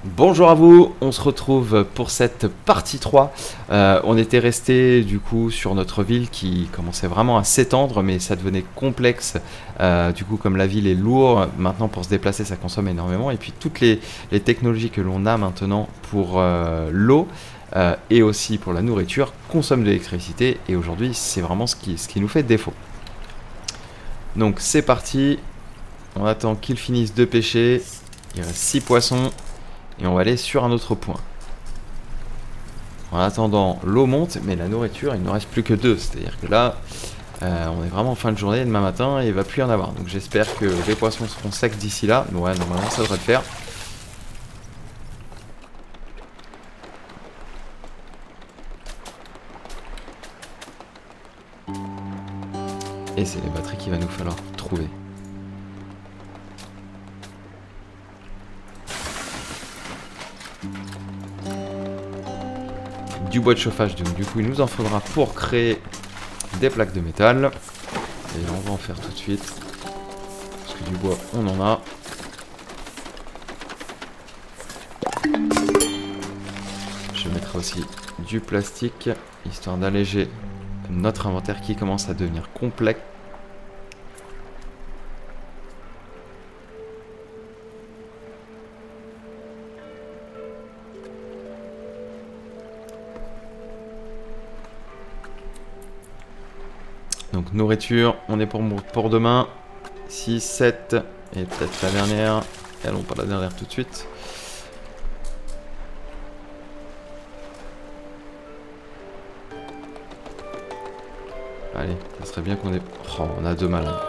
Bonjour à vous, on se retrouve pour cette partie 3. On était resté du coup sur notre ville qui commençait vraiment à s'étendre, mais ça devenait complexe. Du coup, comme la ville est lourde, maintenant pour se déplacer ça consomme énormément. Et puis toutes les technologies que l'on a maintenant pour l'eau et aussi pour la nourriture consomment de l'électricité. Et aujourd'hui, c'est vraiment ce qui nous fait défaut. Donc c'est parti, on attend qu'ils finissent de pêcher. Il reste 6 poissons. Et on va aller sur un autre point. En attendant, l'eau monte, mais la nourriture, il ne reste plus que 2. C'est-à-dire que là, on est vraiment en fin de journée, demain matin, et il ne va plus y en avoir. Donc j'espère que les poissons seront secs d'ici là. Ouais, normalement, ça devrait le faire. Et c'est les batteries qu'il va nous falloir trouver. Du bois de chauffage, donc du coup il nous en faudra pour créer des plaques de métal. Et on va en faire tout de suite. Parce que du bois on en a. Je mettrai aussi du plastique, histoire d'alléger notre inventaire qui commence à devenir complexe. Donc nourriture, on est pour demain. 6, 7, et peut-être la dernière. Et allons pas la dernière tout de suite. Allez, ça serait bien qu'on ait... Oh, on a 2 malades.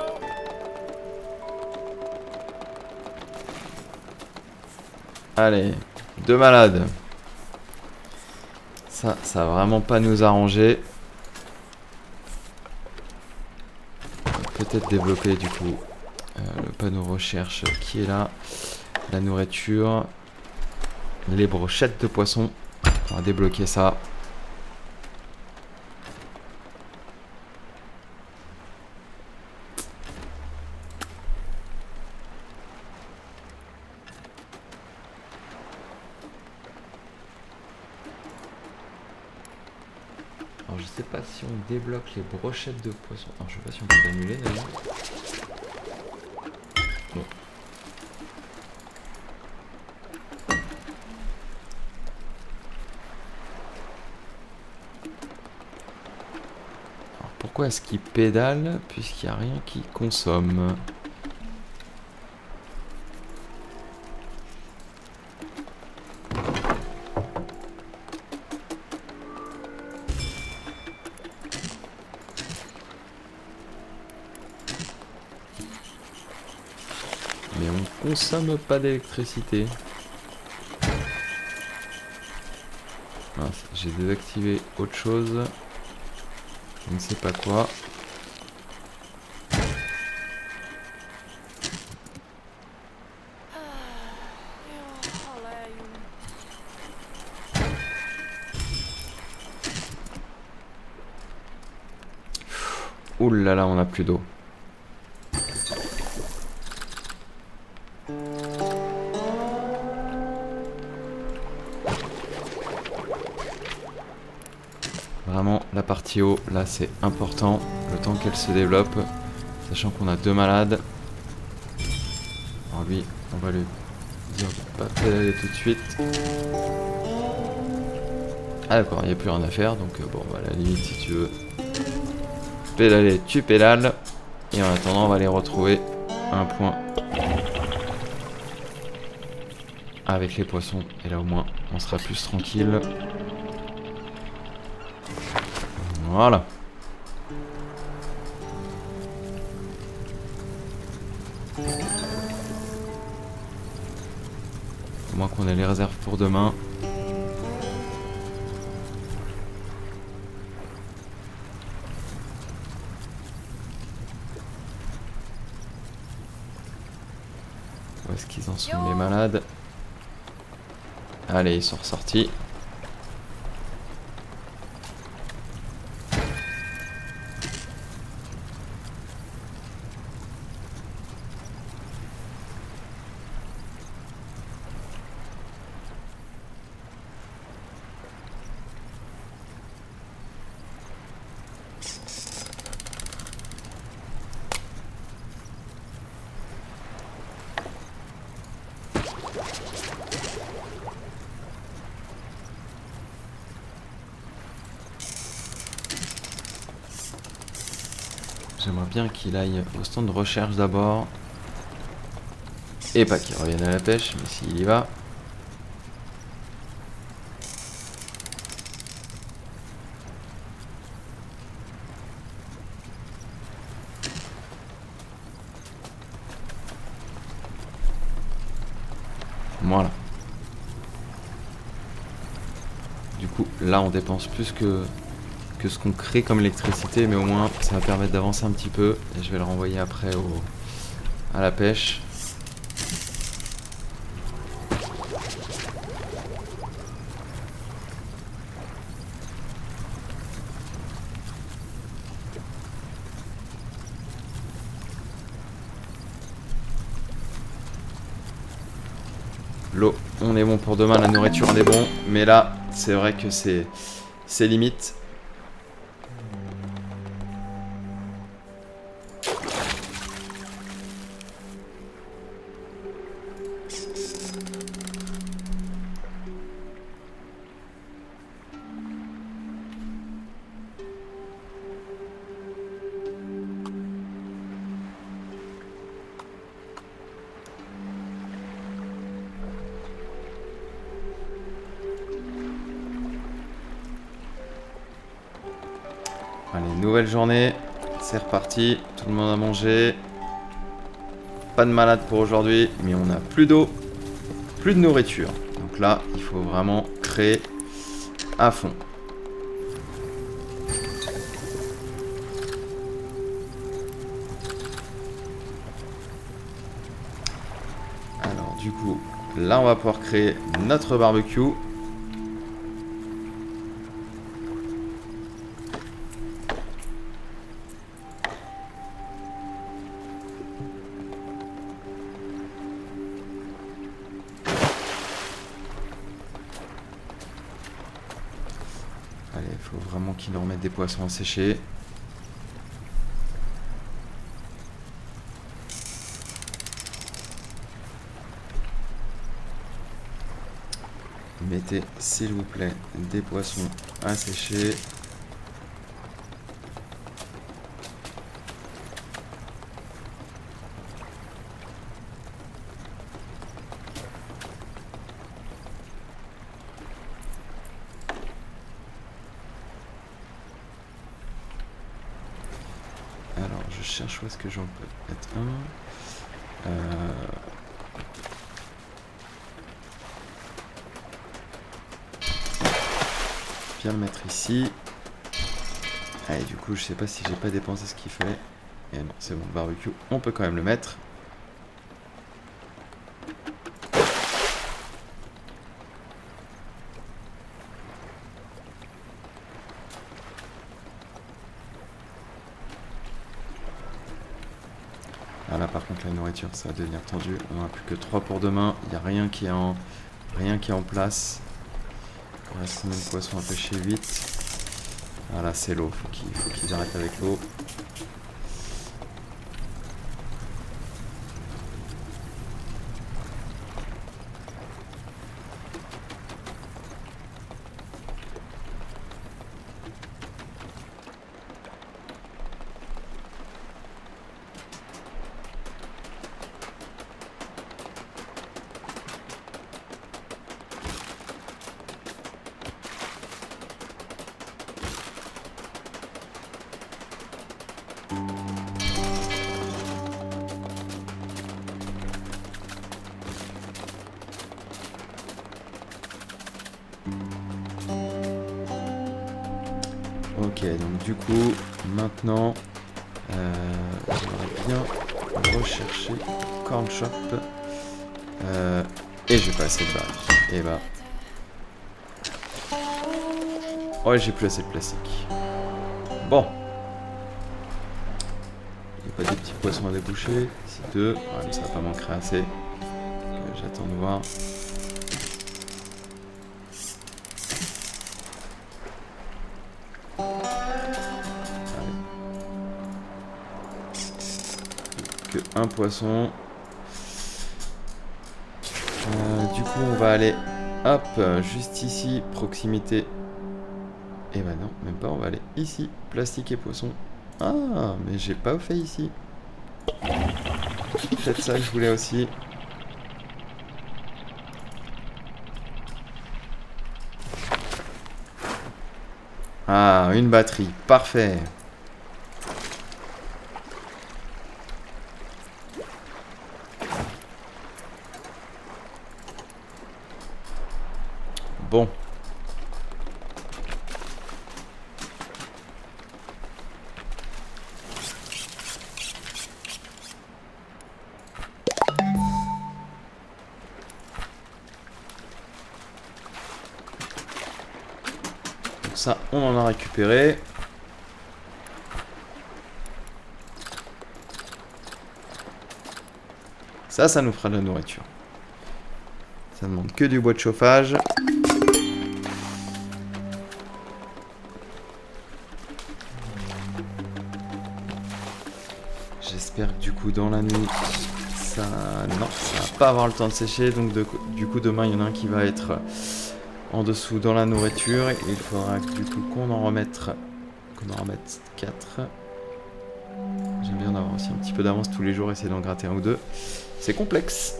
Allez, 2 malades. Ça va vraiment pas nous arranger. Peut-être développer du coup le panneau recherche qui est là, la nourriture, les brochettes de poisson. On va débloquer ça. Alors je sais pas si on débloque les brochettes de poisson. Alors je sais pas si on peut l'annuler d'ailleurs. Bon. Alors pourquoi est-ce qu'il pédale puisqu'il n'y a rien qui consomme? Mais on consomme pas d'électricité. J'ai désactivé autre chose. Je ne sais pas quoi. Ouh là là, on n'a plus d'eau. Vraiment, la partie eau, là, c'est important. Le temps qu'elle se développe. Sachant qu'on a 2 malades. Alors lui, on va lui dire de pas pédaler tout de suite. Ah d'accord, il n'y a plus rien à faire. Donc bon, bah, à la limite, si tu veux pédaler, tu pédales. Et en attendant, on va aller retrouver un point avec les poissons. Et là, au moins, on sera plus tranquille. Voilà. Au moins qu'on ait les réserves pour demain. Où est-ce qu'ils en sont les malades? Allez, ils sont ressortis. j'aimerais bien qu'il aille au stand de recherche d'abord. Et pas qu'il revienne à la pêche, mais s'il y va. Voilà. Du coup, là, on dépense plus que ce qu'on crée comme électricité, mais au moins, ça va permettre d'avancer un petit peu. Et je vais le renvoyer après à la pêche. L'eau, on est bon pour demain, la nourriture, on est bon. Mais là, c'est vrai que c'est limite. Allez, nouvelle journée, c'est reparti, tout le monde a mangé. Pas de malade pour aujourd'hui, mais on n'a plus d'eau, plus de nourriture. Donc là, il faut vraiment créer à fond. Alors du coup, là on va pouvoir créer notre barbecue. Allez, il faut vraiment qu'il nous remette des poissons à sécher. Mettez, s'il vous plaît, des poissons à sécher. Alors, je cherche où est-ce que j'en peux mettre un. Bien le mettre ici. Allez, du coup, je sais pas si j'ai pas dépensé ce qu'il fallait. Et non, c'est bon, le barbecue, on peut quand même le mettre. Ah là, par contre, la nourriture, ça va devenir tendu. On n'a plus que 3 pour demain. Il n'y a rien qui est en place. Il reste même poisson à pêcher 8. Voilà, c'est l'eau. Faut qu'ils arrêtent avec l'eau. Ok, donc du coup, maintenant, j'aimerais bien rechercher Corn Shop. Et j'ai pas assez de balles. Et bah. Ouais, j'ai plus assez de plastique. Bon. Il n'y a pas des petits poissons à déboucher. Ici 2. Ouais, mais ça va pas manquer assez. J'attends de voir. Que un poisson. Du coup, on va aller, hop, juste ici, proximité. Et bah non, même pas, on va aller ici, plastique et poisson. Ah, mais j'ai pas fait ici. Peut-être ça que je voulais aussi. Ah, une batterie. Parfait. Bon. Ça, on en a récupéré. Ça nous fera de la nourriture. Ça demande que du bois de chauffage. J'espère que du coup, dans la nuit, ça... Non, ça va pas avoir le temps de sécher. Donc du coup, demain, il y en a un qui va être en dessous dans la nourriture. Et il faudra du coup qu'on en remette 4. J'aime bien avoir aussi un petit peu d'avance tous les jours, essayer d'en gratter un ou deux. C'est complexe.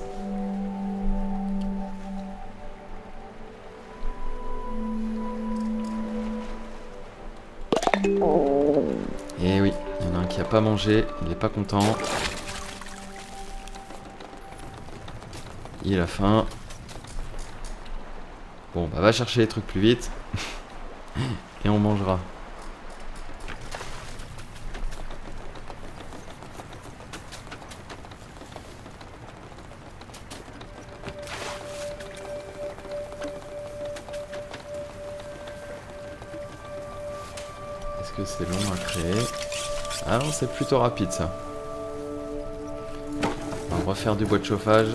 Et oui, il y en a un qui a pas mangé, il est pas content. Il a faim. Bon, bah va chercher les trucs plus vite. Et on mangera. Est-ce que c'est long à créer? Ah non, c'est plutôt rapide ça. On va refaire du bois de chauffage.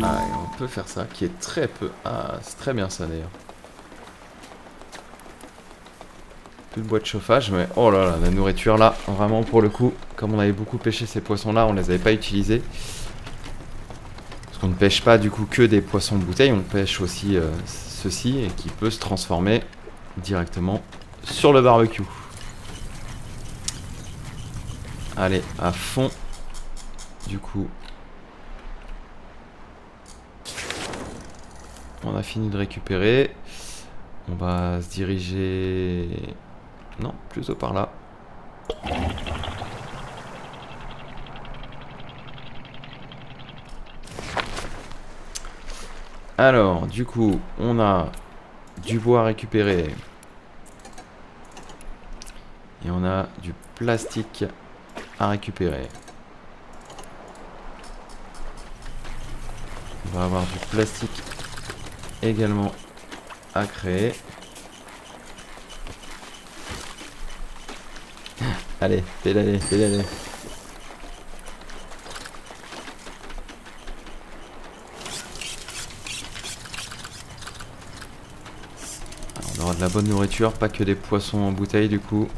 Ah, et on peut faire ça, qui est très peu. Ah, c'est très bien ça d'ailleurs. Plus de bois de chauffage, mais oh là là, la nourriture là, vraiment pour le coup, comme on avait beaucoup pêché ces poissons là, on les avait pas utilisés. Parce qu'on ne pêche pas du coup que des poissons de bouteille, on pêche aussi ceci et qui peut se transformer directement sur le barbecue. Allez, à fond. Du coup, on a fini de récupérer. On va se diriger... Non, plutôt par là. Alors, du coup, on a du bois à récupérer. Et on a du plastique à récupérer. On va avoir du plastique également à créer. Allez, pédalez, pédalez. On aura de la bonne nourriture, pas que des poissons en bouteille du coup.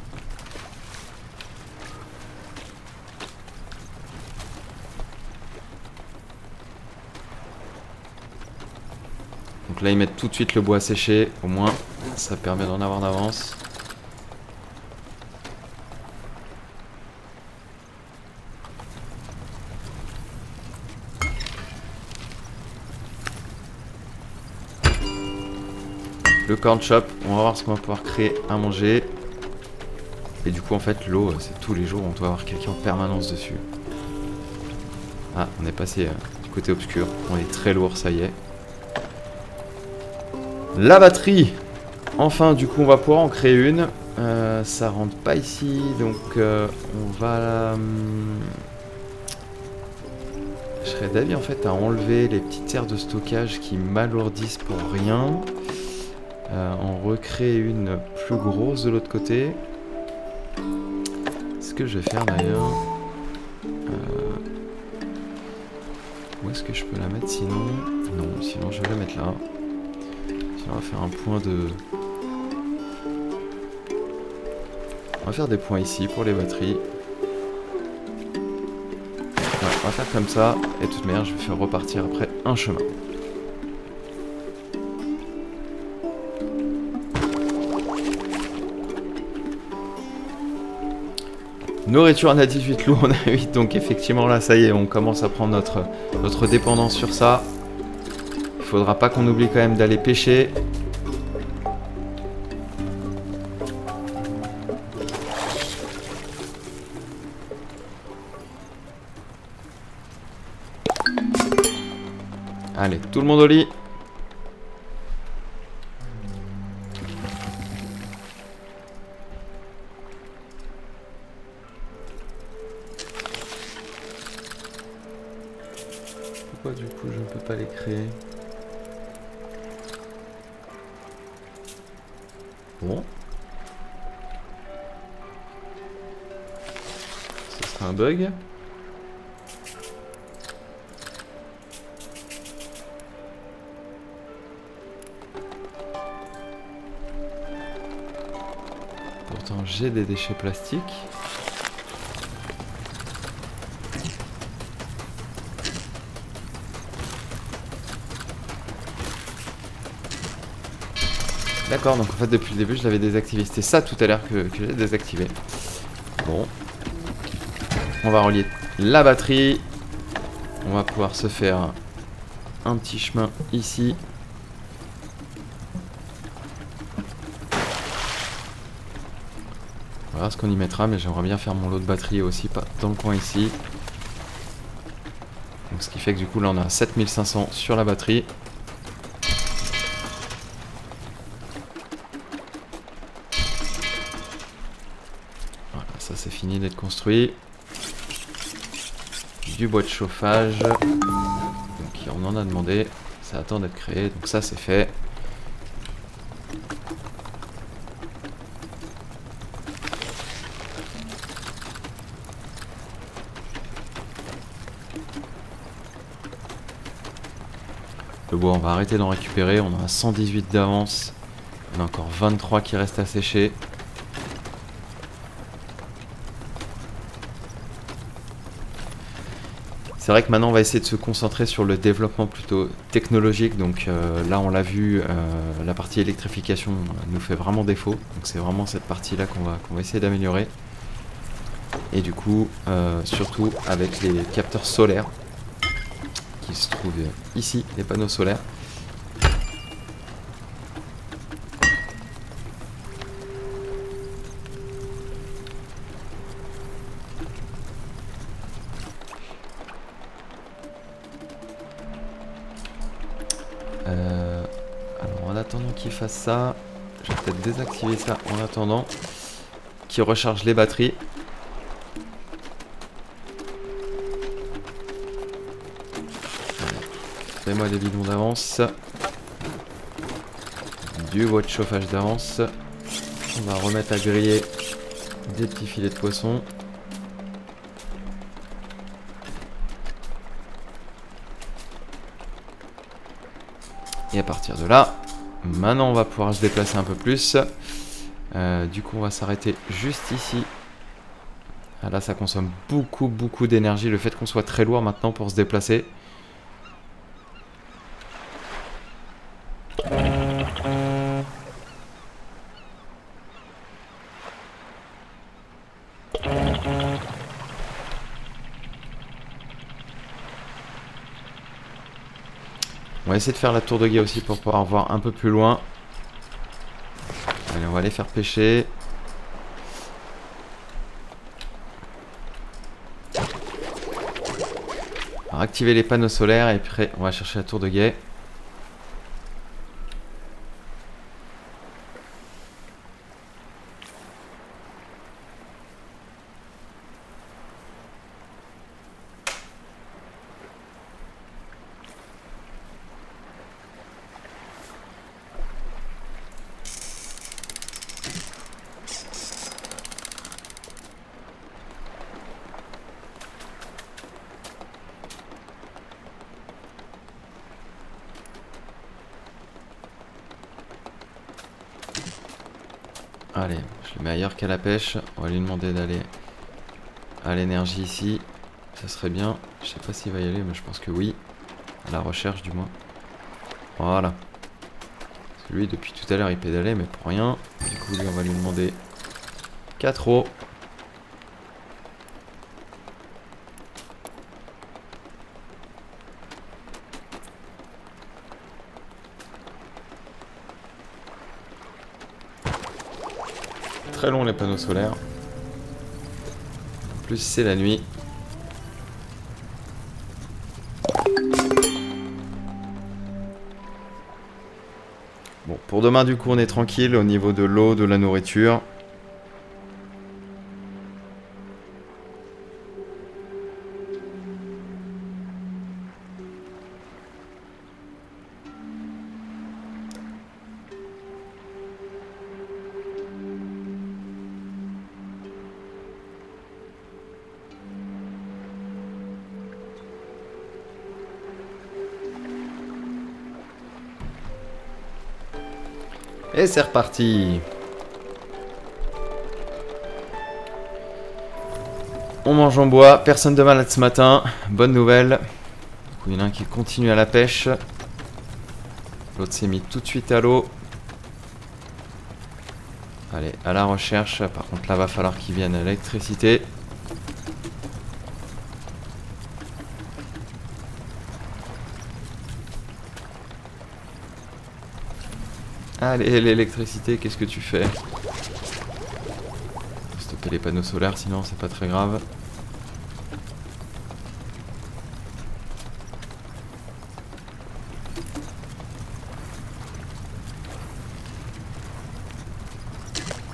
Donc là ils mettent tout de suite le bois à sécher, au moins ça permet d'en avoir d'avance. Le corn shop, on va voir ce qu'on va pouvoir créer à manger. Et du coup en fait l'eau c'est tous les jours, on doit avoir quelqu'un en permanence dessus. Ah, on est passé du côté obscur, on est très lourd, ça y est. La batterie. Enfin du coup on va pouvoir en créer une. Ça rentre pas ici, donc on va... Je serais d'avis en fait à enlever les petites aires de stockage qui m'alourdissent pour rien. en recréer une plus grosse de l'autre côté. Ce que je vais faire d'ailleurs... où est-ce que je peux la mettre sinon? Non, sinon je vais la mettre là. Sinon on va faire un point de... On va faire des points ici pour les batteries. Ouais, on va faire comme ça. Et de toute manière, je vais faire repartir après un chemin. Nourriture, on a 18, loup, on a 8. Donc effectivement, là, ça y est, on commence à prendre notre dépendance sur ça. Il faudra pas qu'on oublie quand même d'aller pêcher. Allez, tout le monde au lit. Pourquoi du coup je ne peux pas les créer? Bon. Ce sera un bug. Pourtant j'ai des déchets plastiques. D'accord, donc en fait depuis le début je l'avais désactivé. C'était ça tout à l'heure que j'ai désactivé. Bon. On va relier la batterie. On va pouvoir se faire un petit chemin ici. Voilà ce qu'on y mettra, mais j'aimerais bien faire mon lot de batterie aussi pas dans le coin ici. Donc ce qui fait que du coup là on a 7500 sur la batterie. Voilà, ça c'est fini d'être construit. Du bois de chauffage. Donc on en a demandé. Ça attend d'être créé. Donc ça c'est fait. Le bois on va arrêter d'en récupérer. On a 118 d'avance. On a encore 23 qui restent à sécher. C'est vrai que maintenant on va essayer de se concentrer sur le développement plutôt technologique. Donc là on l'a vu, la partie électrification nous fait vraiment défaut. Donc c'est vraiment cette partie là qu'on va essayer d'améliorer. Et du coup surtout avec les capteurs solaires qui se trouvent ici, les panneaux solaires. Alors en attendant qu'il fasse ça, je vais peut-être désactiver ça en attendant qu'il recharge les batteries. Fais-moi des bidons d'avance. Du bois de chauffage d'avance. On va remettre à griller des petits filets de poisson. Et à partir de là, maintenant on va pouvoir se déplacer un peu plus. Du coup on va s'arrêter juste ici. Ah, là ça consomme beaucoup d'énergie. Le fait qu'on soit très lourd maintenant pour se déplacer. On va essayer de faire la tour de guet aussi pour pouvoir voir un peu plus loin. Allez, on va aller faire pêcher. On va activer les panneaux solaires et puis on va chercher la tour de guet. Allez, je le mets ailleurs qu'à la pêche. On va lui demander d'aller à l'énergie ici. Ça serait bien. Je sais pas s'il va y aller, mais je pense que oui. À la recherche du moins. Voilà. Parce que lui, depuis tout à l'heure, il pédalait, mais pour rien. Du coup, lui, on va lui demander 4 eaux. Très long les panneaux solaires. En plus, c'est la nuit. Bon, pour demain, du coup, on est tranquille au niveau de l'eau, de la nourriture. Et c'est reparti. On mange en bois, personne de malade ce matin, bonne nouvelle. Du coup, il y en a un qui continue à la pêche. L'autre s'est mis tout de suite à l'eau. Allez, à la recherche. Par contre, là, va falloir qu'il vienne à l'électricité. Allez, l'électricité, qu'est-ce que tu fais? Stopper les panneaux solaires, sinon c'est pas très grave.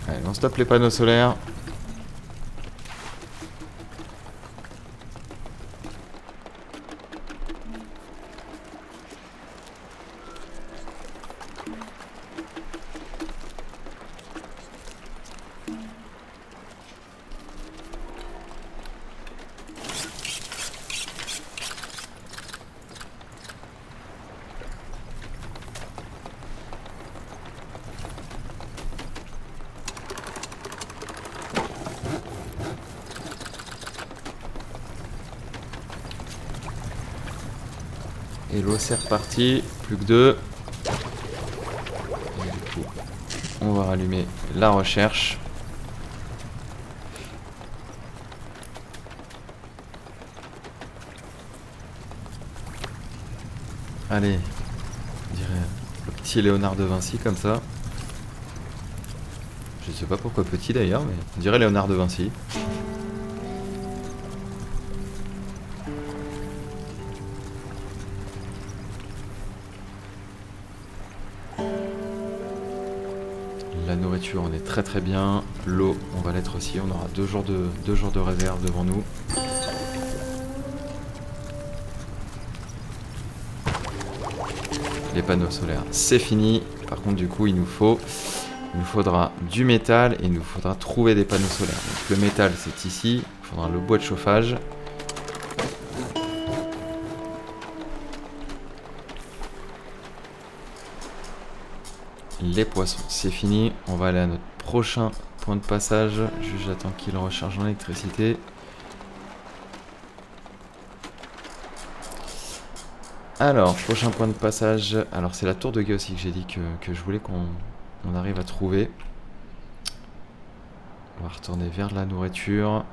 Allez, on stoppe les panneaux solaires. Et l'eau c'est reparti, plus que 2. Et du coup, on va rallumer la recherche. Allez, on dirait le petit Léonard de Vinci comme ça. Je sais pas pourquoi petit d'ailleurs, mais on dirait Léonard de Vinci. La nourriture, on est très très bien. L'eau, on va l'être aussi. On aura 2 jours de réserve devant nous. Les panneaux solaires, c'est fini. Par contre, du coup, il nous faudra du métal et il nous faudra trouver des panneaux solaires. Donc, le métal, c'est ici. Il faudra le bois de chauffage. Les poissons, c'est fini. On va aller à notre prochain point de passage. Juste, j'attends qu'il recharge en électricité. Alors, prochain point de passage. Alors, c'est la tour de guet aussi que j'ai dit que je voulais qu'on arrive à trouver. On va retourner vers la nourriture.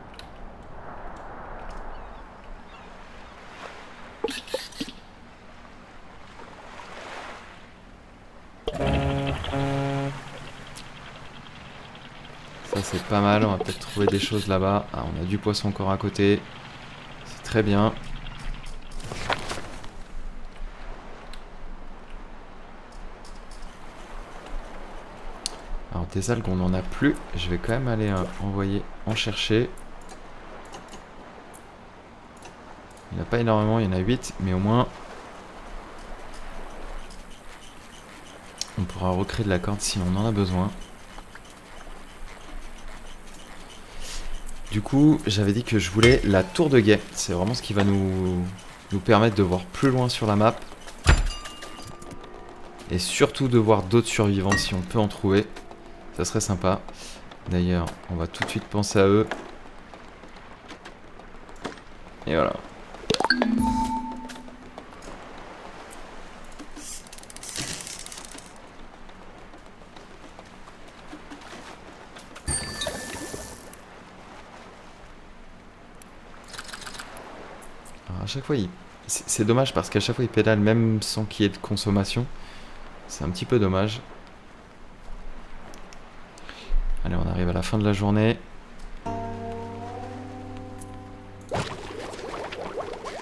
Ça, c'est pas mal. On va peut-être trouver des choses là-bas. Ah, on a du poisson encore à côté. C'est très bien. Alors des algues on n'en a plus, je vais quand même aller envoyer en chercher. Il n'y en a pas énormément, il y en a 8, mais au moins on pourra recréer de la corde si on en a besoin. Du coup, j'avais dit que je voulais la tour de guet. C'est vraiment ce qui va nous permettre de voir plus loin sur la map. Et surtout de voir d'autres survivants si on peut en trouver. Ça serait sympa. D'ailleurs, on va tout de suite penser à eux. Et voilà. Alors à chaque fois, c'est dommage parce qu'à chaque fois, il pédale même sans qu'il y ait de consommation. C'est un petit peu dommage. Allez, on arrive à la fin de la journée.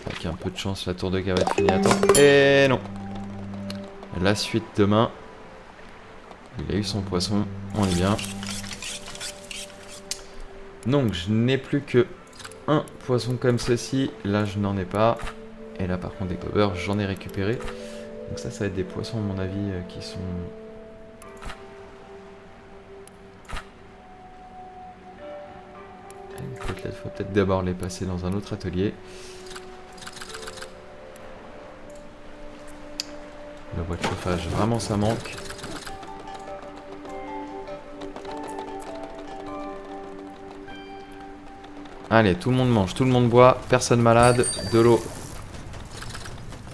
Avec un peu de chance, la tour de guerre va être finie à temps. Et non. La suite demain. Il a eu son poisson. On est bien. Donc, je n'ai plus que un poisson comme ceci. Là, je n'en ai pas. Et là, par contre, des covers, j'en ai récupéré. Donc ça va être des poissons, à mon avis, qui sont... Il faut peut-être d'abord les passer dans un autre atelier. La boîte de chauffage, vraiment ça manque. Allez, tout le monde mange, tout le monde boit, personne malade, de l'eau.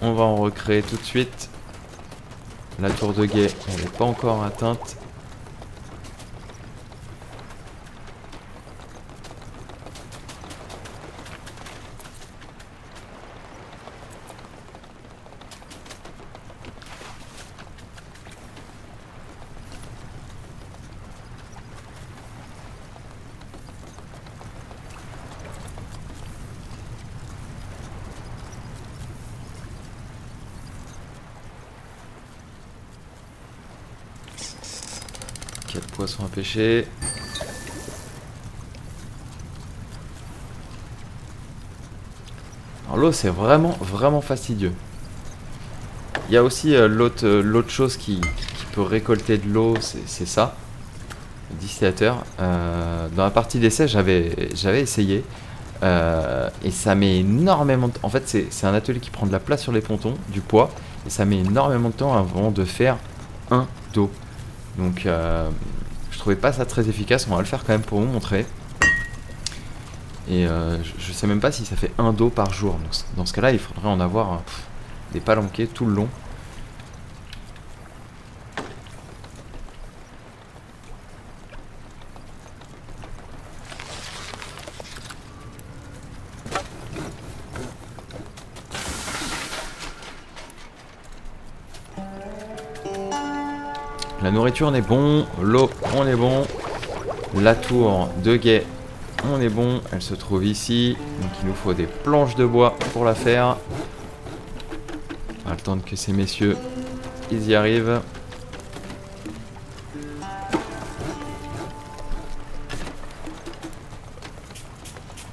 On va en recréer tout de suite. La tour de guet, elle n'est pas encore atteinte. Poisson à pêcher. Alors l'eau c'est vraiment fastidieux. Il y a aussi l'autre chose qui peut récolter de l'eau, c'est ça, le distillateur. Dans la partie d'essai j'avais essayé et ça met énormément de temps. En fait c'est un atelier qui prend de la place sur les pontons, du poids, et ça met énormément de temps avant de faire un dos. Donc je trouvais pas ça très efficace, on va le faire quand même pour vous montrer. Et je sais même pas si ça fait un dos par jour. Donc, dans ce cas là il faudrait en avoir des palanquets tout le long. La nourriture on est bon, l'eau on est bon, la tour de guet on est bon, elle se trouve ici, donc il nous faut des planches de bois pour la faire. On va attendre que ces messieurs ils y arrivent.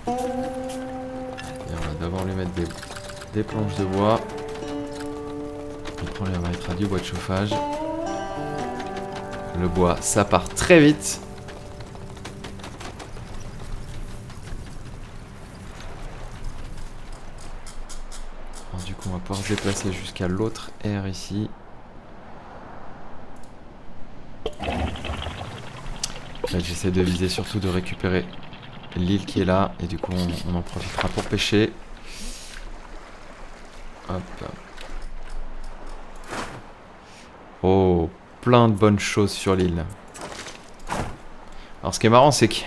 Et on va d'abord lui mettre des planches de bois. Après on lui mettra du bois de chauffage. Le bois, ça part très vite. Alors, du coup, on va pouvoir se déplacer jusqu'à l'autre aire ici. Là, j'essaie de viser surtout de récupérer l'île qui est là. Et du coup, on en profitera pour pêcher. Hop. Oh, plein de bonnes choses sur l'île. Alors ce qui est marrant c'est qu'il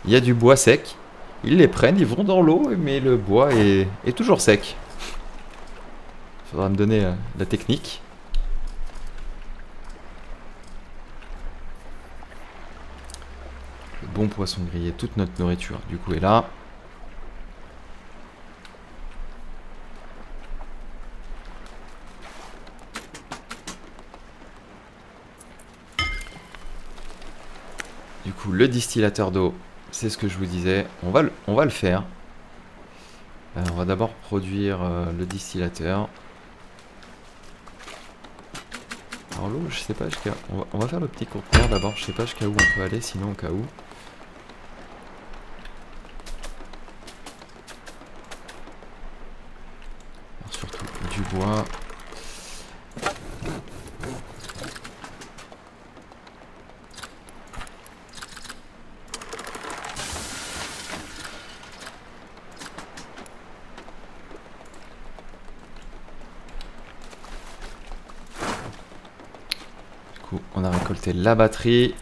y a du bois sec. Ils les prennent, ils vont dans l'eau, mais le bois est toujours sec. Faudra me donner la technique. Le bon poisson grillé, toute notre nourriture du coup est là. Du coup, le distillateur d'eau, c'est ce que je vous disais. On va le faire. On va d'abord produire le distillateur. Alors l'eau, je sais pas jusqu'à... On va faire le petit conteneur d'abord. Je sais pas jusqu'à où on peut aller, sinon au cas où. Alors, surtout du bois. coup, on a récolté la batterie.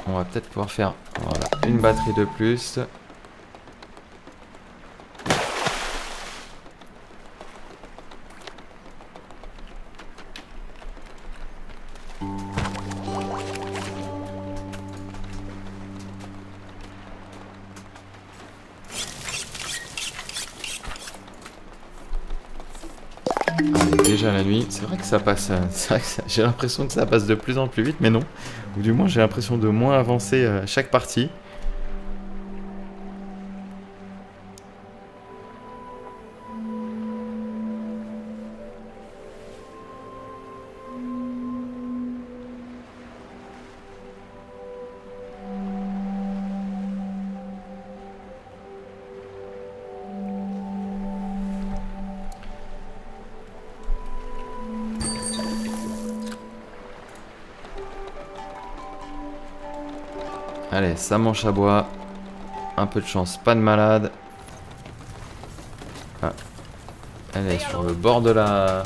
On va peut-être pouvoir faire voilà, une batterie de plus. Allez, déjà la nuit, c'est vrai que ça passe, j'ai l'impression que ça passe de plus en plus vite, mais non. Ou du moins j'ai l'impression de moins avancer chaque partie. Allez, ça mange à bois. Un peu de chance, pas de malade. Ah. Elle est sur le bord de la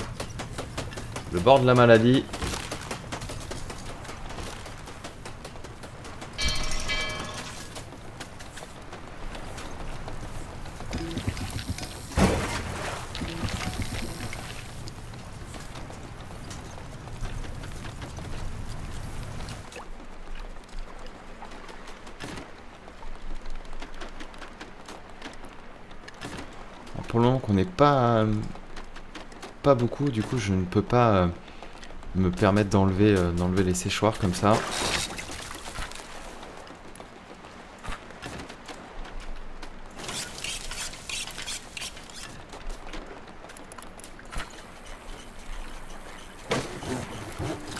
maladie. Pour le moment qu'on n'est pas beaucoup, du coup je ne peux pas me permettre d'enlever les séchoirs comme ça.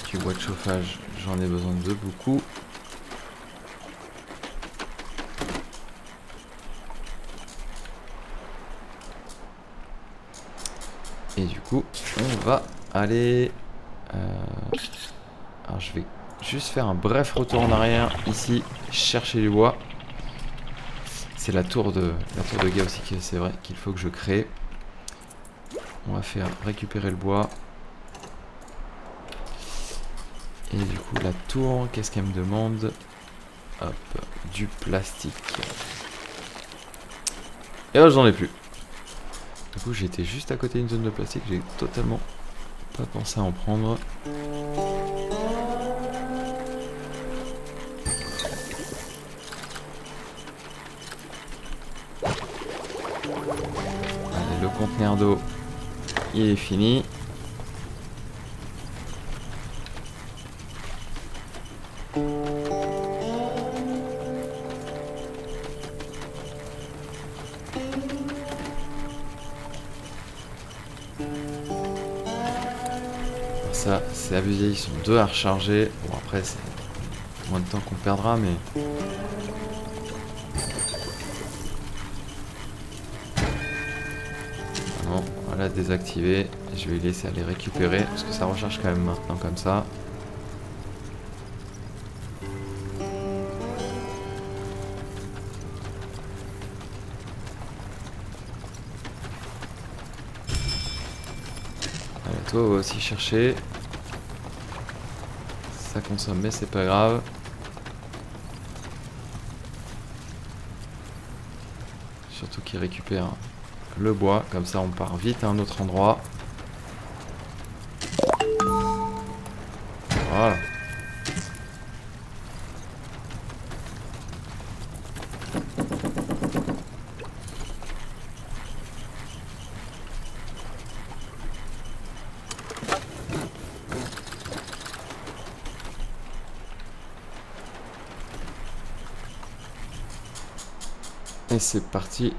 Du bois de chauffage, j'en ai besoin de beaucoup. Et du coup, on va aller... Alors je vais juste faire un bref retour en arrière ici, chercher du bois. C'est la tour de guet aussi, c'est vrai qu'il faut que je crée. On va faire récupérer le bois. Et du coup la tour, qu'est-ce qu'elle me demande? Hop, du plastique. Et là j'en ai plus. Du coup j'étais juste à côté d'une zone de plastique, j'ai totalement pas pensé à en prendre. Allez, le conteneur d'eau, il est fini. Ça, c'est abusé, ils sont deux à recharger. Bon, après, c'est moins de temps qu'on perdra, mais... Bon, voilà, désactiver. Je vais les laisser aller récupérer, parce que ça recharge quand même maintenant comme ça. Allez, toi, on va aussi chercher. Ça consomme, mais c'est pas grave. Surtout qu'il récupère le bois, comme ça on part vite à un autre endroit. Voilà. Et c'est parti.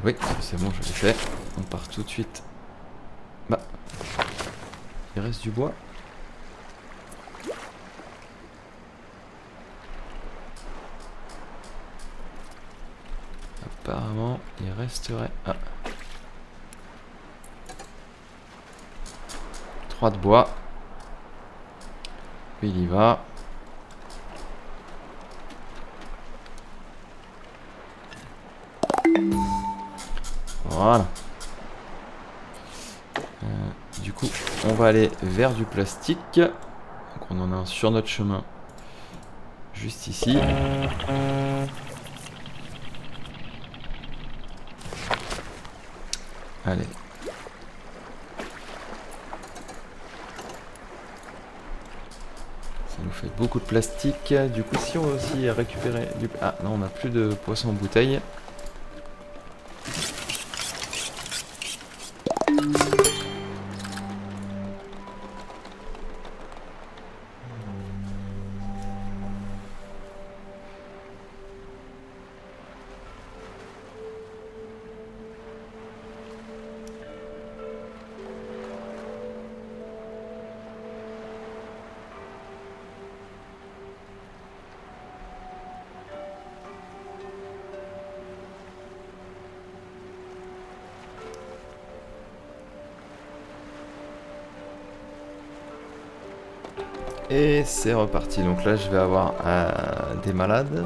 Oui, c'est bon, je l'ai fait. On part tout de suite. Bah, il reste du bois. Apparemment, il resterait... Ah. 3 de bois. Puis il y va. Voilà. Du coup, on va aller vers du plastique. Donc on en a un sur notre chemin. Juste ici. Allez. Ça nous fait beaucoup de plastique. Du coup, si on veut aussi récupérer du... Ah, non, on n'a plus de poisson en bouteille. Et c'est reparti. Donc là, je vais avoir des malades.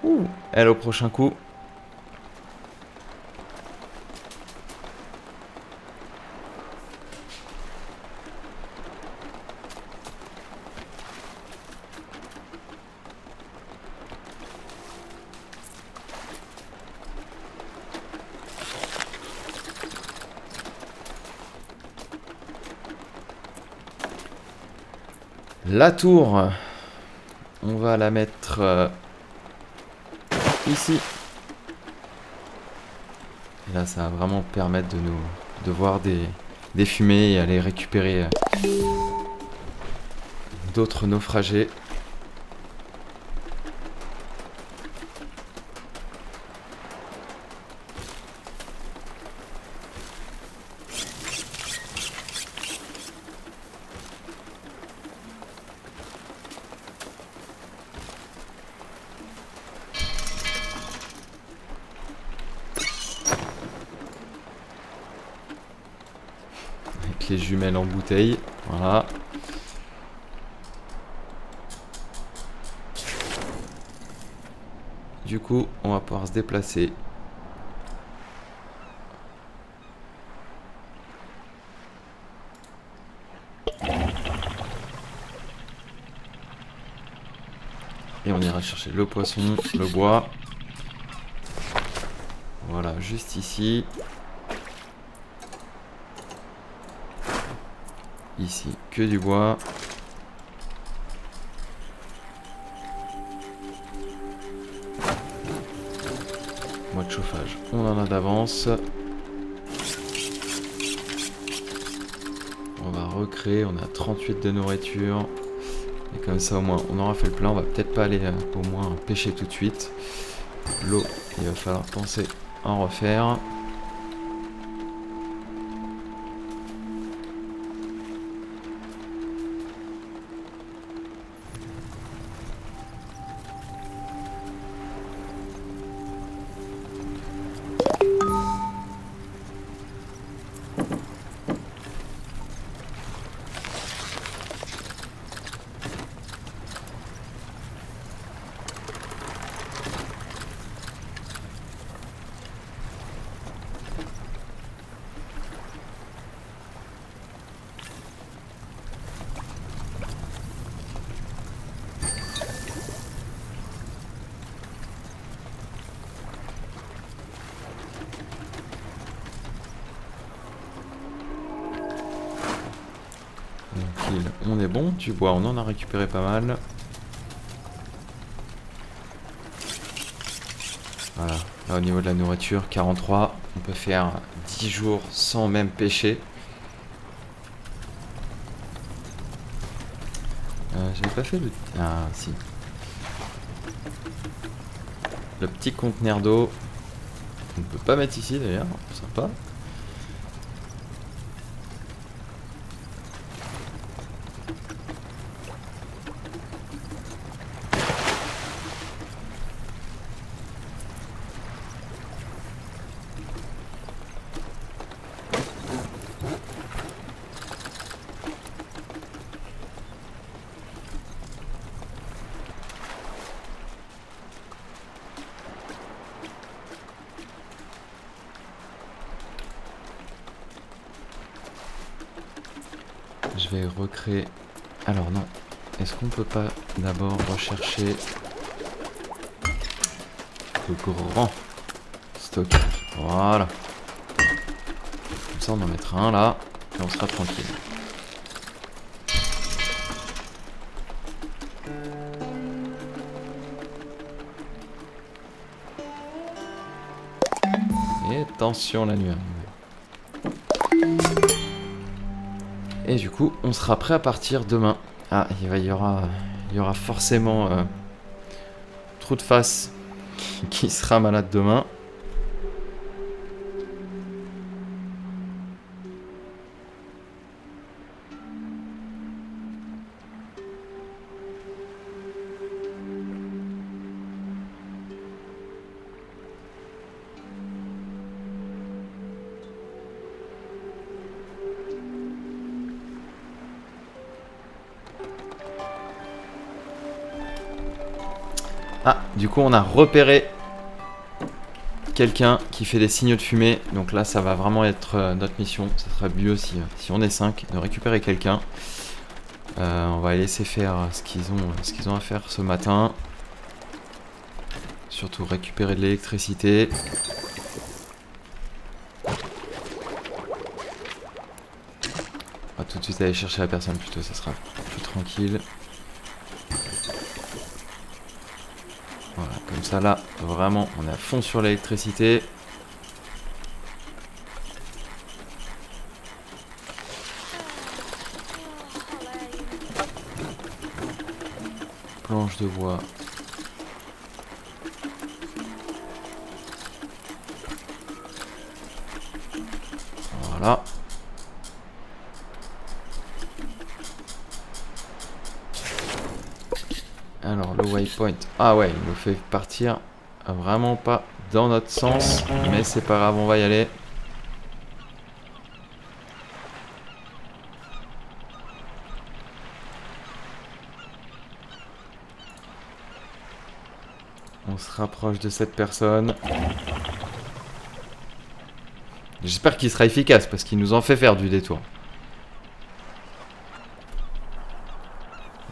Ouh, elle au prochain coup. La tour, on va la mettre ici. Et là, ça va vraiment permettre de voir des fumées et aller récupérer d'autres naufragés. Les jumelles en bouteille, voilà. Du coup, on va pouvoir se déplacer. Et on ira chercher le poisson, le bois. Voilà, juste ici. Ici, que du bois. Mois de chauffage, on en a d'avance. On va recréer, on a 38 de nourriture. Et comme ça au moins on aura fait le plein. On va peut-être pas aller au moins pêcher tout de suite. L'eau, il va falloir penser à en refaire. On est bon, du bois on en a récupéré pas mal. Voilà, là au niveau de la nourriture, 43, on peut faire 10 jours sans même pêcher. J'avais pas fait le... Ah si. Le petit conteneur d'eau. On ne peut pas mettre ici d'ailleurs, sympa. Je vais recréer Alors non, est-ce qu'on peut pas d'abord rechercher le grand stockage? Voilà. Comme ça on en mettra un là, et on sera tranquille. Et attention la nuit. Et du coup, on sera prêt à partir demain. Ah, il y aura forcément Trou de Face qui sera malade demain. Ah, du coup, on a repéré quelqu'un qui fait des signaux de fumée. Donc là, ça va vraiment être notre mission. Ça serait mieux si on est 5 de récupérer quelqu'un. On va les laisser faire ce qu'ils ont à faire ce matin. Surtout récupérer de l'électricité. On va tout de suite aller chercher la personne plutôt, ça sera plus tranquille. Voilà, comme ça là, vraiment, on est à fond sur l'électricité. Planche de bois. Voilà. Alors le waypoint, ah ouais, il nous fait partir vraiment pas dans notre sens, mais c'est pas grave, on va y aller. On se rapproche de cette personne. J'espère qu'il sera efficace parce qu'il nous en fait faire du détour.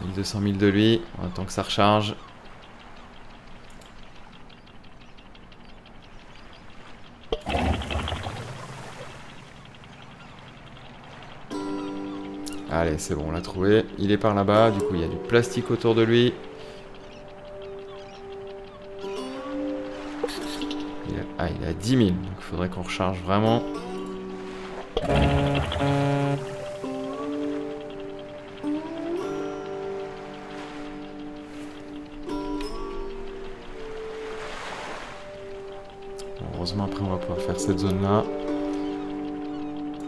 1200 000 de lui, on attend que ça recharge. Allez, c'est bon, on l'a trouvé. Il est par là-bas, du coup il y a du plastique autour de lui. Il est à 10 000, donc il faudrait qu'on recharge vraiment. Heureusement, après on va pouvoir faire cette zone là.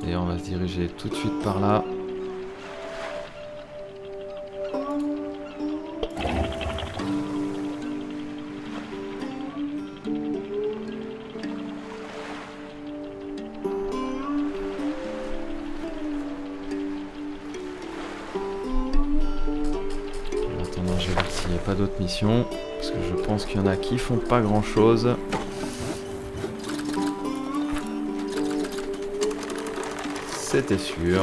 Et on va se diriger tout de suite par là. En attendant, je vais voir s'il n'y a pas d'autres missions. Parce que je pense qu'il y en a qui font pas grand chose. C'était sûr.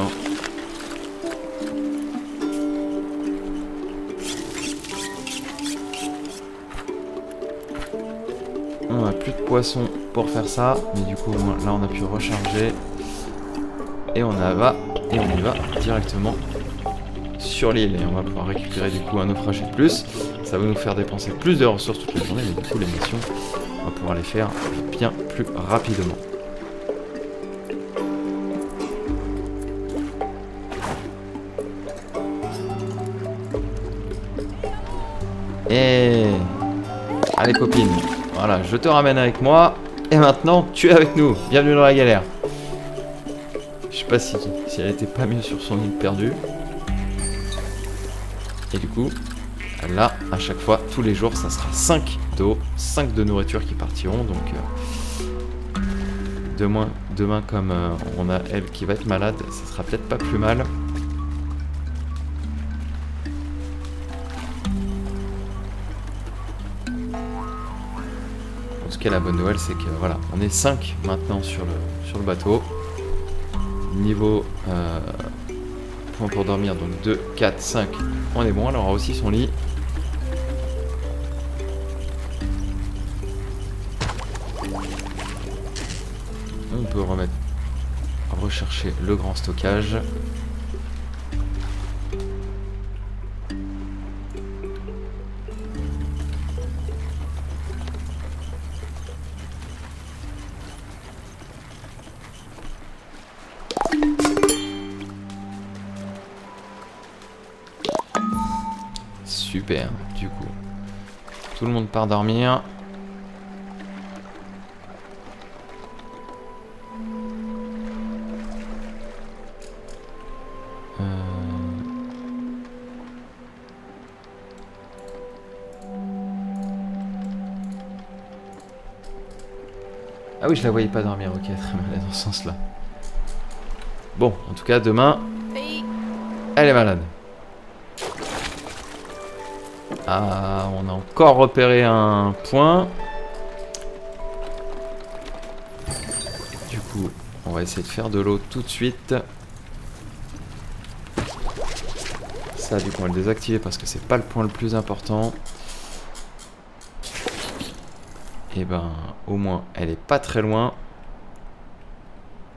On n'a plus de poissons pour faire ça, mais du coup là on a pu recharger et on y va directement sur l'île et on va pouvoir récupérer du coup un naufragé de plus. Ça va nous faire dépenser plus de ressources toute la journée, mais du coup les missions on va pouvoir les faire bien plus rapidement. Et allez copine, voilà, je te ramène avec moi. Et maintenant, tu es avec nous. Bienvenue dans la galère. Je sais pas si elle était pas mieux sur son île perdue. Et du coup, là, à chaque fois, tous les jours, ça sera 5 d'eau, 5 de nourriture qui partiront. Donc, demain comme on a elle qui va être malade, ça sera peut-être pas plus mal. La bonne nouvelle, c'est que voilà, on est 5 maintenant sur le bateau. Niveau points pour dormir, donc 2, 4, 5. On est bon, elle aura aussi son lit. On peut rechercher le grand stockage. Super, du coup. Tout le monde part dormir. Ah oui, je la voyais pas dormir, ok, très malade dans ce sens-là. Bon, en tout cas, demain, elle est malade. Ah, on a encore repéré un point. Du coup, on va essayer de faire de l'eau tout de suite. Ça, du coup, on va le désactiver parce que c'est pas le point le plus important. Et ben, au moins, elle est pas très loin.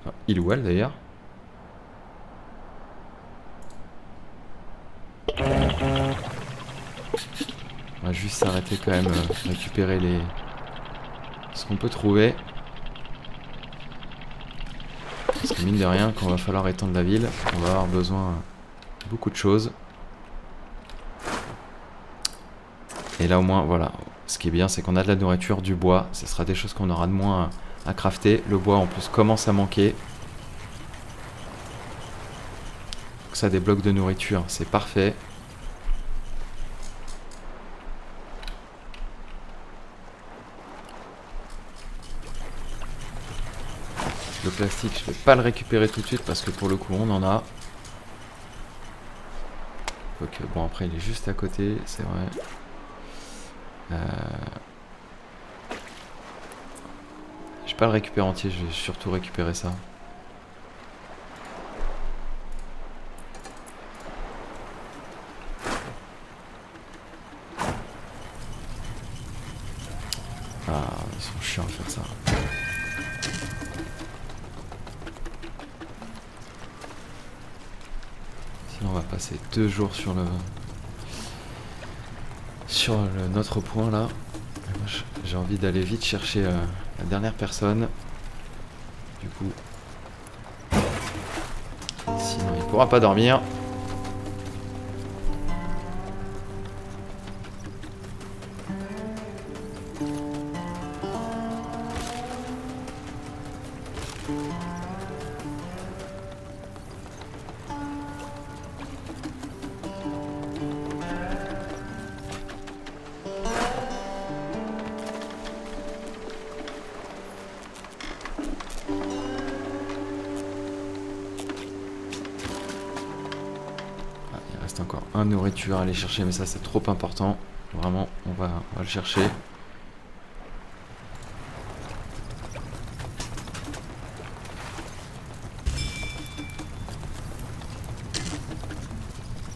Enfin, il ou elle, d'ailleurs. On va juste s'arrêter quand même, récupérer ce qu'on peut trouver. Parce que mine de rien, quand il va falloir étendre la ville, on va avoir besoin de beaucoup de choses. Et là au moins, voilà, ce qui est bien, c'est qu'on a de la nourriture, du bois. Ce sera des choses qu'on aura de moins à crafter. Le bois en plus commence à manquer. Donc ça, des blocs de nourriture, c'est parfait. Le plastique, je vais pas le récupérer tout de suite parce que pour le coup, on en a. Donc, bon, après, il est juste à côté, c'est vrai. Je vais pas le récupérer entier, je vais surtout récupérer ça. Ah, ils sont chiants à faire ça. Sinon on va passer 2 jours sur notre point là. J'ai envie d'aller vite chercher la dernière personne. Du coup, sinon il pourra pas dormir. Encore un nourriture à aller chercher, mais ça c'est trop important. Vraiment, on va le chercher.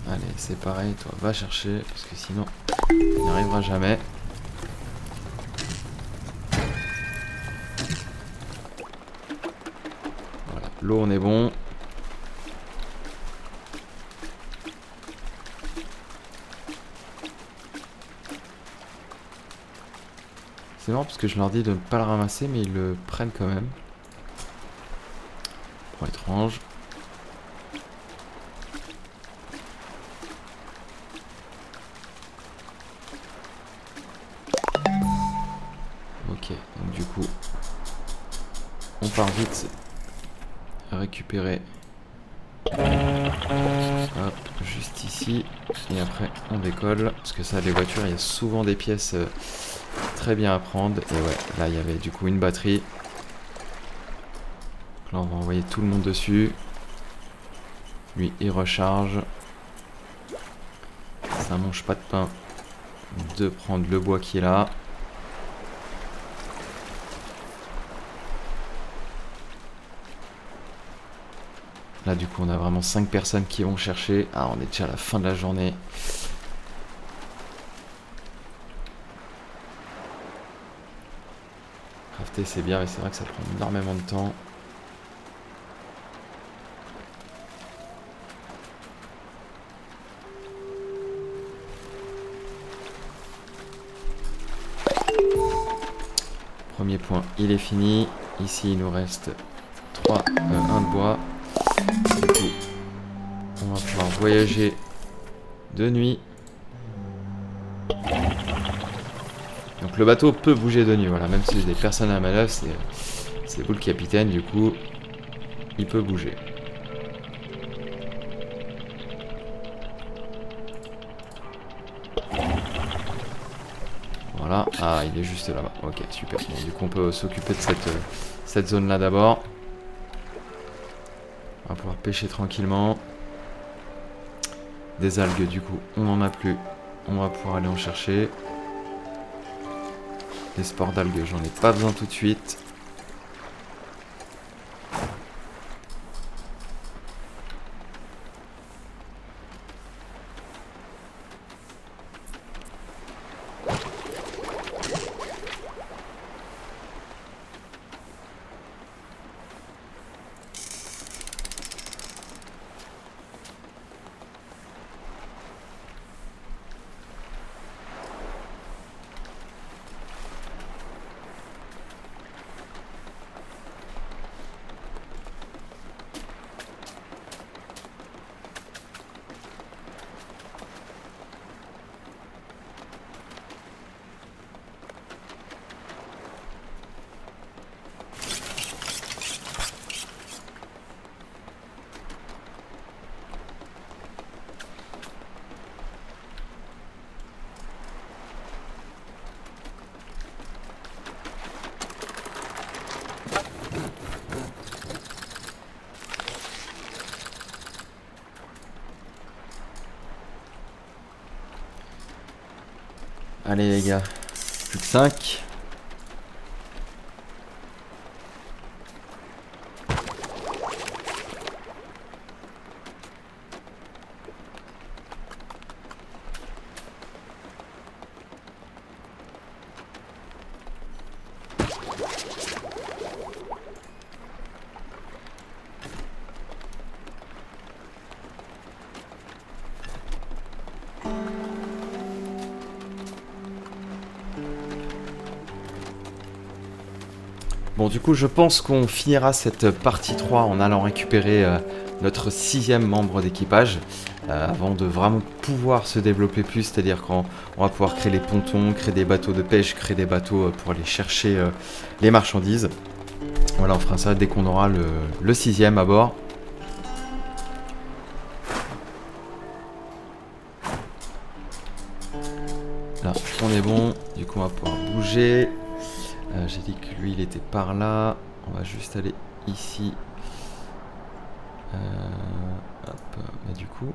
Allez, c'est pareil, toi va chercher, parce que sinon, il n'y arrivera jamais. Voilà, l'eau on est bon. C'est marrant parce que je leur dis de ne pas le ramasser, mais ils le prennent quand même. Point étrange. Ok, donc du coup, on part vite récupérer. Hop, juste ici. Et après, on décolle. Parce que ça, les voitures, il y a souvent des pièces très bien à prendre. Et ouais, là, il y avait du coup une batterie. Donc là, on va envoyer tout le monde dessus. Lui, il recharge. Ça mange pas de pain de prendre le bois qui est là. Là du coup on a vraiment 5 personnes qui vont chercher. Ah, on est déjà à la fin de la journée. Crafter c'est bien mais c'est vrai que ça prend énormément de temps. Premier point, il est fini. Ici, il nous reste 1 de bois. Du coup, on va pouvoir voyager de nuit. Donc le bateau peut bouger de nuit, voilà. Même si j'ai des personnes à la manœuvre, c'est vous le capitaine, du coup, il peut bouger. Voilà, ah il est juste là-bas, ok super, bon, du coup on peut s'occuper de cette zone là d'abord. On va pouvoir pêcher tranquillement. Des algues du coup on n'en a plus, on va pouvoir aller en chercher. Des spores d'algues j'en ai pas besoin tout de suite. Allez les gars, plus que 5. Bon du coup je pense qu'on finira cette partie 3 en allant récupérer notre 6e membre d'équipage avant de vraiment pouvoir se développer plus, c'est-à-dire qu'on va pouvoir créer les pontons, créer des bateaux de pêche, créer des bateaux pour aller chercher les marchandises. Voilà, on fera ça dès qu'on aura le 6e à bord. Là on est bon, du coup on va pouvoir bouger. J'ai dit que lui il était par là. On va juste aller ici. Hop, mais du coup.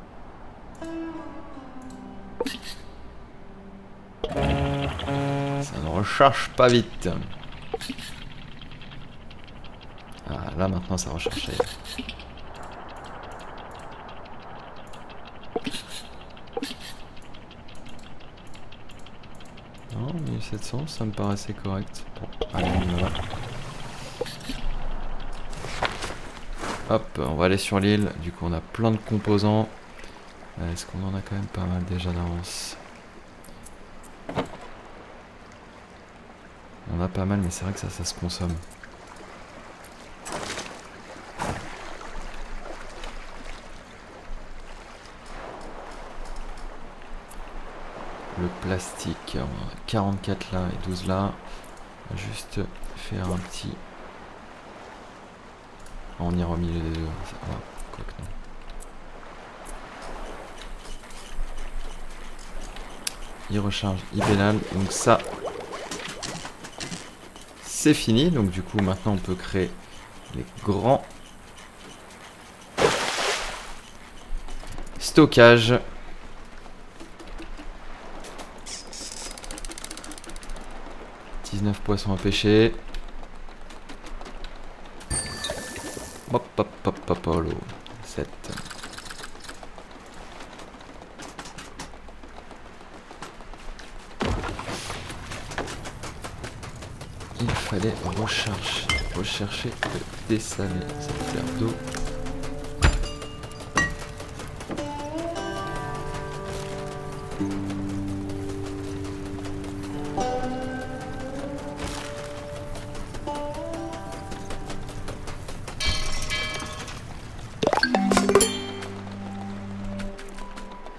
Ça ne recharge pas vite. Ah, là maintenant ça recharge. Non, 1700, ça me paraissait correct. Bon, allez, on y va. Hop, on va aller sur l'île. Du coup, on a plein de composants. Est-ce qu'on en a quand même pas mal déjà d'avance? On a pas mal, mais c'est vrai que ça se consomme. Le plastique, on a 44 là et 12 là. On va juste faire un petit... On ira au milieu des deux. Ah, quoi que non. Il recharge, il pénale. Donc ça, c'est fini. Donc du coup, maintenant, on peut créer les grands stockages. Poissons à pêcher. Hop hop hop hop hop. 7. Il fallait rechercher le dessaler cette verre d'eau.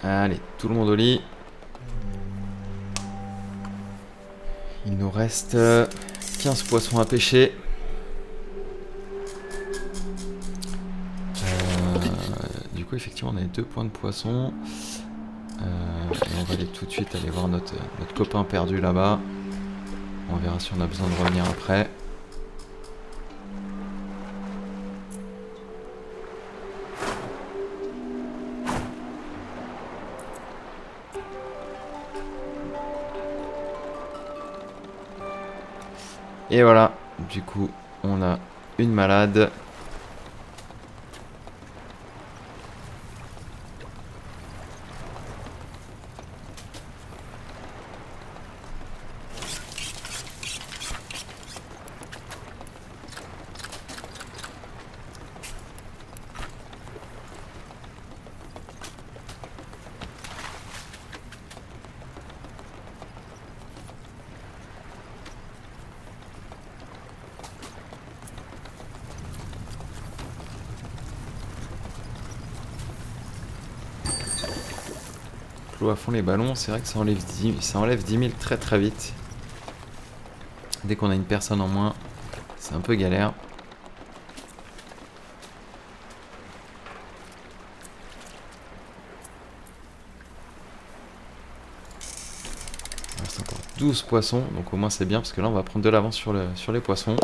Allez, tout le monde au lit. Il nous reste 15 poissons à pêcher. Du coup, effectivement, on a 2 points de poisson. Et on va aller tout de suite aller voir notre copain perdu là-bas. On verra si on a besoin de revenir après. Et voilà, du coup, on a une malade. Clos à fond les ballons, c'est vrai que ça enlève 10 000 très très vite. Dès qu'on a une personne en moins, c'est un peu galère. Il reste encore 12 poissons, donc au moins c'est bien parce que là on va prendre de l'avance sur les poissons.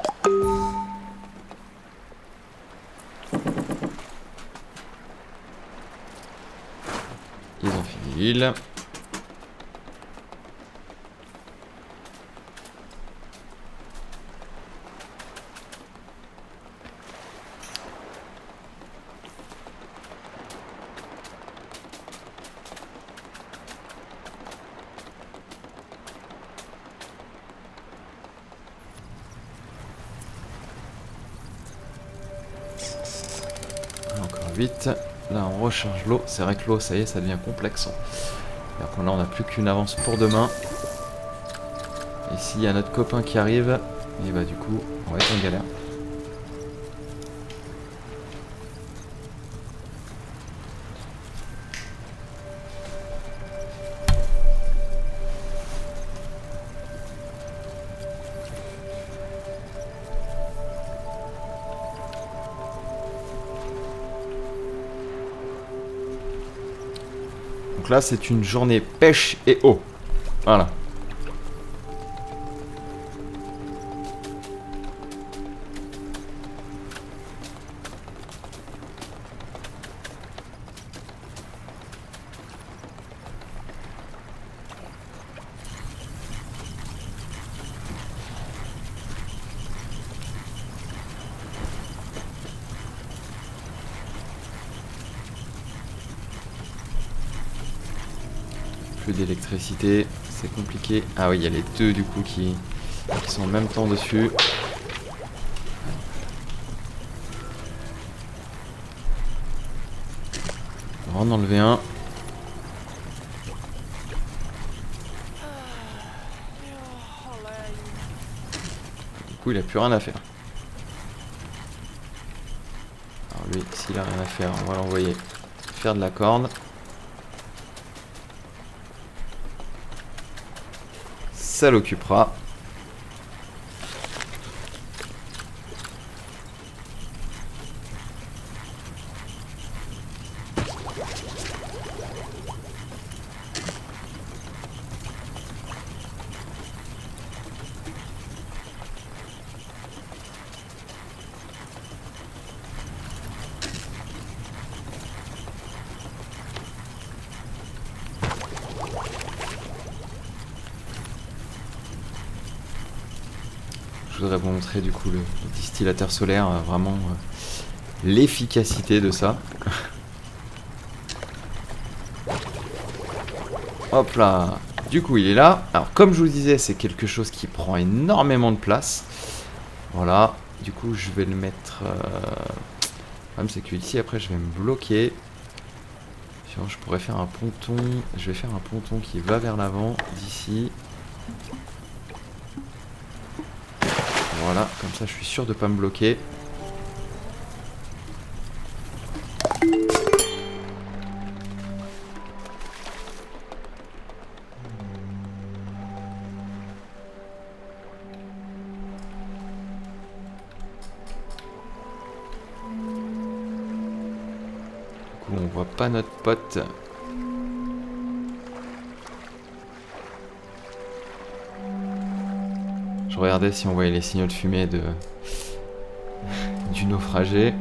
Ils ont fini l'île. Encore 8. Là on recharge l'eau. C'est vrai que l'eau, ça y est, ça devient complexe. Là on n'a plus qu'une avance pour demain. Et s'il y a notre copain qui arrive, et bah du coup on va être en galère. Donc là c'est une journée pêche et eau. Voilà. Plus d'électricité, c'est compliqué. Ah oui, il y a les deux du coup qui sont en même temps dessus. On va en enlever un. Du coup, il a plus rien à faire. Alors lui, s'il a rien à faire, on va l'envoyer faire de la corde. Ça l'occupera. Je voudrais vous montrer du coup le distillateur solaire, vraiment l'efficacité de ça. Hop là. Du coup, il est là. Alors, comme je vous disais, c'est quelque chose qui prend énormément de place. Voilà. Du coup, je vais le mettre... Le problème, c'est que ici, après, je vais me bloquer. Sinon, je pourrais faire un ponton. Je vais faire un ponton qui va vers l'avant, d'ici. Voilà, comme ça, je suis sûr de ne pas me bloquer. On voit pas notre pote. Je regardais si on voyait les signaux de fumée du naufragé.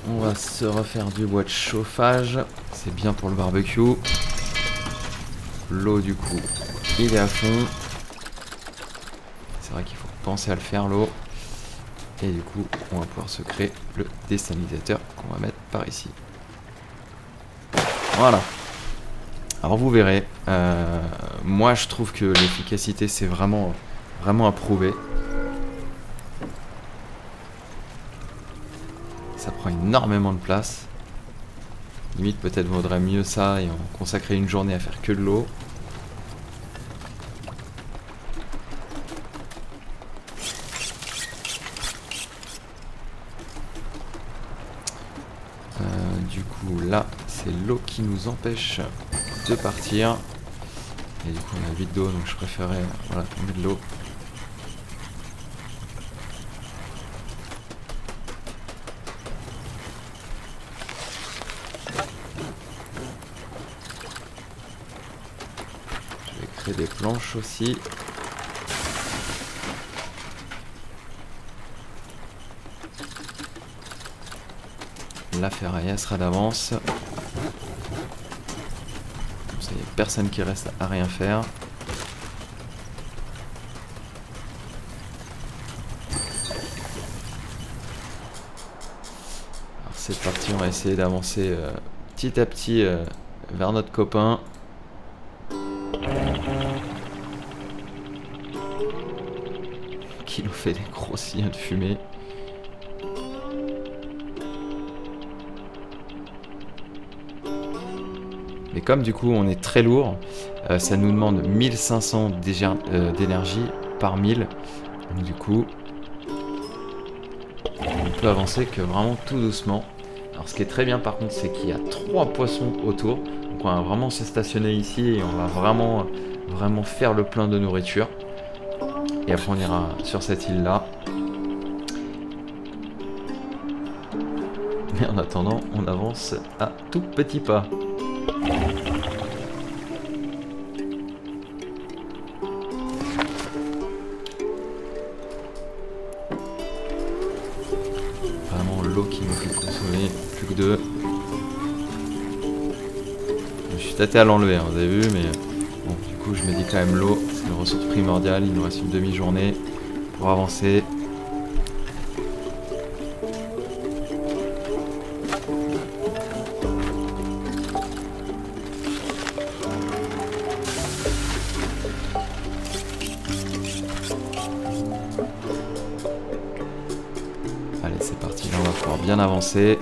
On va se refaire du bois de chauffage. C'est bien pour le barbecue. L'eau, du coup, il est à fond. C'est vrai qu'il faut penser à le faire, l'eau. Et du coup, on va pouvoir se créer le désalinisateur qu'on va mettre par ici. Voilà. Alors vous verrez. Moi, je trouve que l'efficacité, c'est vraiment à prouver. Ça prend énormément de place. Limite, peut-être vaudrait mieux ça et on consacrer une journée à faire que de l'eau. Du coup, là, c'est l'eau qui nous empêche de partir. Et du coup, on a 8 d'eau, donc je préférais voilà, tomber de l'eau. Des planches aussi. La ferraille sera d'avance. Comme ça, il n'y a personne qui reste à rien faire. Alors c'est parti, on va essayer d'avancer petit à petit vers notre copain. Qui nous fait des gros signaux de fumée. Mais comme du coup on est très lourd, ça nous demande 1500 d'énergie par 1000. Donc du coup, on peut avancer que vraiment tout doucement. Alors ce qui est très bien par contre, c'est qu'il y a 3 poissons autour. Donc on va vraiment se stationner ici et on va vraiment faire le plein de nourriture. Et après on ira sur cette île là. Mais en attendant, on avance à tout petits pas. Vraiment l'eau qui nous fait consommer, plus que 2. Je suis tâté à l'enlever, hein, vous avez vu, mais bon, du coup je me dis quand même l'eau, c'est une ressource primordiale, il nous reste une demi-journée pour avancer. Allez, c'est parti, là on va pouvoir bien avancer.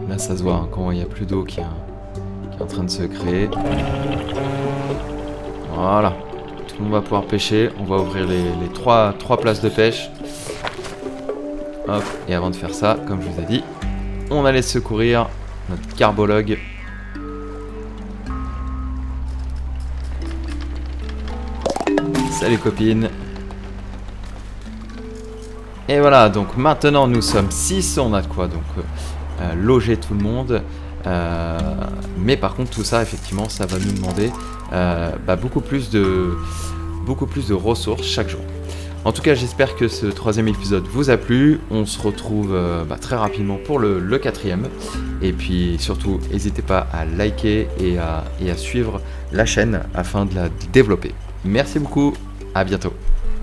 Là ça se voit, hein, quand il n'y a plus d'eau qui est en train de se créer. Voilà, tout le monde va pouvoir pêcher. On va ouvrir les 3 places de pêche. Hop, et avant de faire ça, comme je vous ai dit, on allait secourir notre carbologue. Salut copines. Et voilà, donc maintenant nous sommes 6, on a de quoi donc loger tout le monde. Mais par contre tout ça effectivement ça va nous demander beaucoup plus de ressources chaque jour. En tout cas j'espère que ce 3e épisode vous a plu. On se retrouve très rapidement pour le 4e. Et puis surtout n'hésitez pas à liker et à suivre la chaîne afin de la développer. Merci beaucoup, à bientôt.